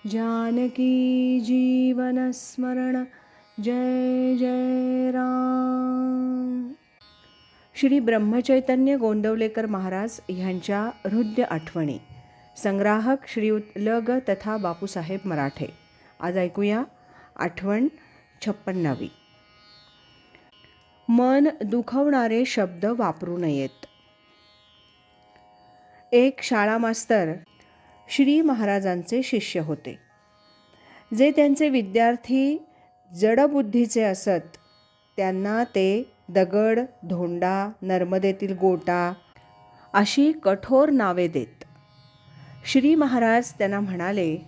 जानकी जीवन स्मरण जय जय राम. श्री ब्रह्मचैतन्य गोंदवलेकर महाराज ह्यांच्या हृदय आठवणी. संग्राहक श्रीयुत ल ग तथा बापूसाहेब मराठे. आज ऐकूया आठवण 56वी. मन दुखवणारे शब्द वापरू नयेत. एक शाळा मास्तर श्री महाराजांचे शिष्य होते. जे त्यांचे विद्यार्थी जडबुद्धीचे असत त्यांना ते दगड, धोंडा, नर्मदेतील गोटा अशी कठोर नावे देत. श्री महाराज त्यांना म्हणाले,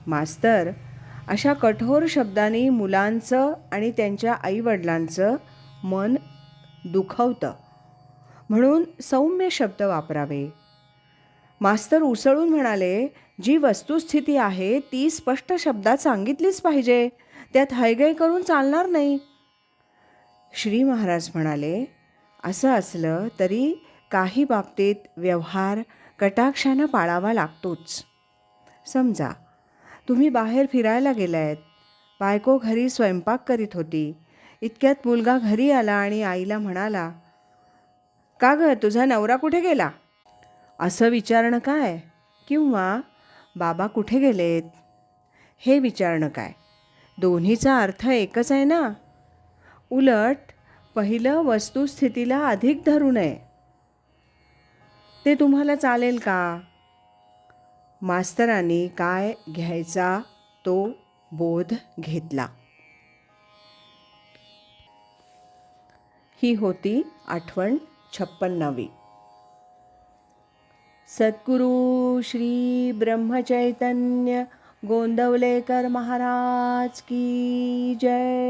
मास्तर, अशा कठोर शब्दांनी मुलांचं आणि त्यांच्या आईवडिलांचं मन दुखवतं, म्हणून सौम्य शब्द वापरावे. मास्तर उसळून म्हणाले, जी वस्तुस्थिती आहे ती स्पष्ट शब्दात सांगितलीच पाहिजे, त्यात हयगय करून चालणार नाही. श्री महाराज म्हणाले, असं असलं तरी काही बाबतीत व्यवहार कटाक्षानं पाळावा लागतोच. समजा तुम्ही बाहेर फिरायला गेलायत. बायको घरी स्वयंपाक करीत होती. इतक्यात मुलगा घरी आला आणि आईला म्हणाला, का गं, तुझा नवरा कुठे गेला? असं विचारणं काय? किंवा बाबा कुठे गेलेत हे विचारणं काय? दोन्हीचा अर्थ एकच आहे ना. उलट पहिलं वस्तुस्थितीला अधिक धरू नये. ते तुम्हाला चालेल का? मास्तरांनी काय घ्यायचा तो बोध घेतला. ही होती आठवण 56वी. सद्गुरु श्री ब्रह्मचैतन्य गोंदवलेकर महाराज की जय.